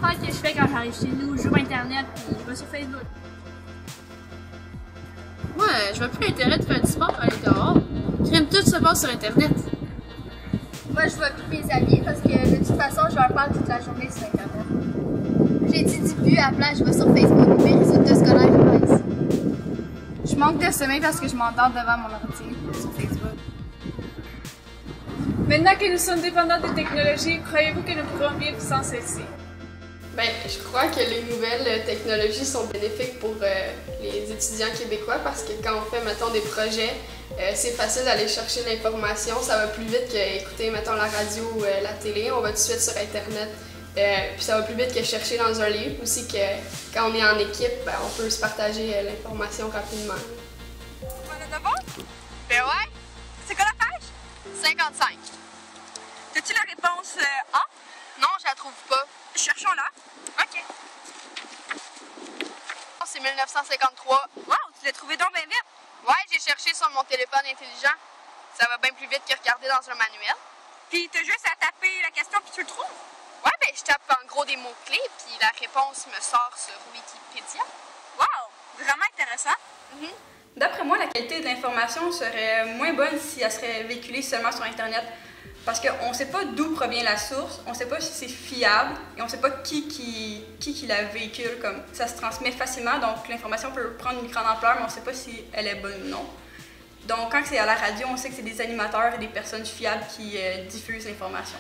affaire que je fais quand j'arrive chez nous, j'ouvre Internet puis je vais sur Facebook. Moi, je vois plus l'intérêt de faire du sport pour aller dehors. J'aime tout se passe sur Internet. Moi, je vois plus mes amis parce que de toute façon, je leur parle toute la journée sur Internet. J'étudie plus à la place, je vais sur Facebook et mes résultats scolaires, je vois ici. Je manque de sommeil parce que je m'endors devant mon ordi sur Facebook. Maintenant que nous sommes dépendants des technologies, croyez-vous que nous pourrons vivre sans celles-ci? Ben, je crois que les nouvelles technologies sont bénéfiques pour les étudiants québécois parce que quand on fait, mettons, des projets, c'est facile d'aller chercher l'information. Ça va plus vite qu'écouter, mettons, la radio ou la télé. On va tout de suite sur Internet. Puis ça va plus vite que chercher dans un livre. Aussi que quand on est en équipe, ben, on peut se partager l'information rapidement. On est devant? Ben ouais. C'est quoi la page? 55. As-tu la réponse A? Non, je la trouve pas. Cherchons-la. OK. C'est 1953. Wow, tu l'as trouvé donc bien vite. Ouais, j'ai cherché sur mon téléphone intelligent. Ça va bien plus vite que regarder dans un manuel. Puis t'as juste à taper la question puis tu le trouves? Ouais, ben je tape en gros des mots-clés puis la réponse me sort sur Wikipédia. Wow, vraiment intéressant. D'après moi, la qualité de l'information serait moins bonne si elle serait véhiculée seulement sur Internet. Parce qu'on ne sait pas d'où provient la source, on ne sait pas si c'est fiable et on ne sait pas qui la véhicule. Comme ça se transmet facilement, donc l'information peut prendre une grande ampleur, mais on ne sait pas si elle est bonne ou non. Donc quand c'est à la radio, on sait que c'est des animateurs et des personnes fiables qui diffusent l'information.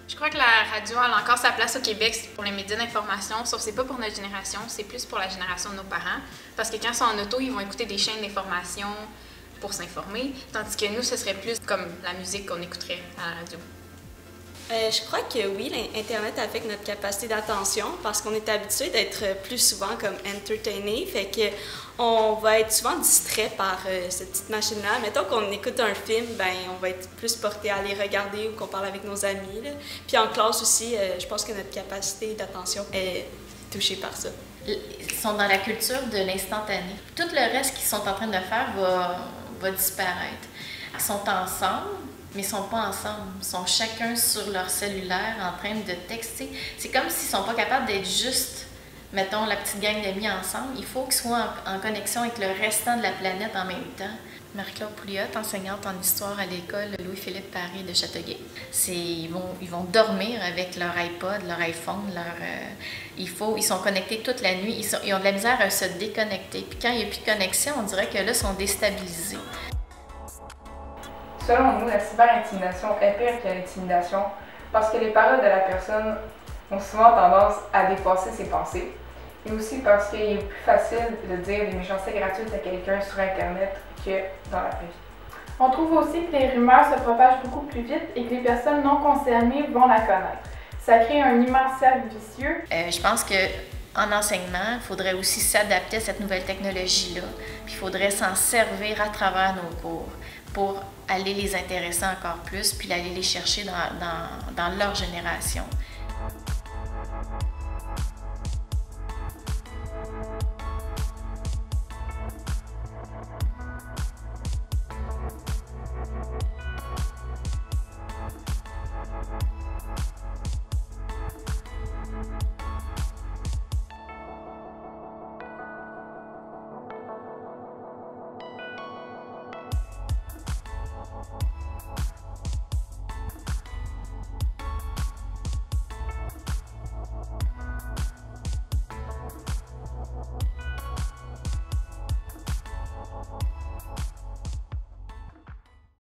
Je crois que la radio a encore sa place au Québec pour les médias d'information, sauf que c'est pas pour notre génération, c'est plus pour la génération de nos parents. Parce que quand ils sont en auto, ils vont écouter des chaînes d'information pour s'informer, tandis que nous, ce serait plus comme la musique qu'on écouterait à la radio. Je crois que oui, l'Internet affecte notre capacité d'attention parce qu'on est habitué d'être plus souvent comme entertainé, fait que on va être souvent distrait par cette petite machine-là. Mettons qu'on écoute un film, ben on va être plus porté à aller regarder ou qu'on parle avec nos amis, là. Puis en classe aussi, je pense que notre capacité d'attention est touchée par ça. Ils sont dans la culture de l'instantané. Tout le reste qu'ils sont en train de faire va disparaître. Ils sont ensemble, mais ils ne sont pas ensemble. Ils sont chacun sur leur cellulaire en train de texter. C'est comme s'ils ne sont pas capables d'être juste, mettons, la petite gang d'amis ensemble. Il faut qu'ils soient en connexion avec le restant de la planète en même temps. Marie-Claude Pouliot, enseignante en histoire à l'école Louis-Philippe Paré de Châteauguay. Ils vont dormir avec leur iPod, leur iPhone, ils sont connectés toute la nuit. Ils ont de la misère à se déconnecter. Puis quand il n'y a plus de connexion, on dirait que là, ils sont déstabilisés. Selon nous, la cyberintimidation est pire que l'intimidation parce que les paroles de la personne ont souvent tendance à dépasser ses pensées et aussi parce qu'il est plus facile de dire des méchancetés gratuites à quelqu'un sur Internet que dans la vraie vie. On trouve aussi que les rumeurs se propagent beaucoup plus vite et que les personnes non concernées vont la connaître. Ça crée un immense cercle vicieux. Je pense qu'en enseignement, il faudrait aussi s'adapter à cette nouvelle technologie-là. Puis il faudrait s'en servir à travers nos cours pour aller les intéresser encore plus, puis aller les chercher dans leur génération.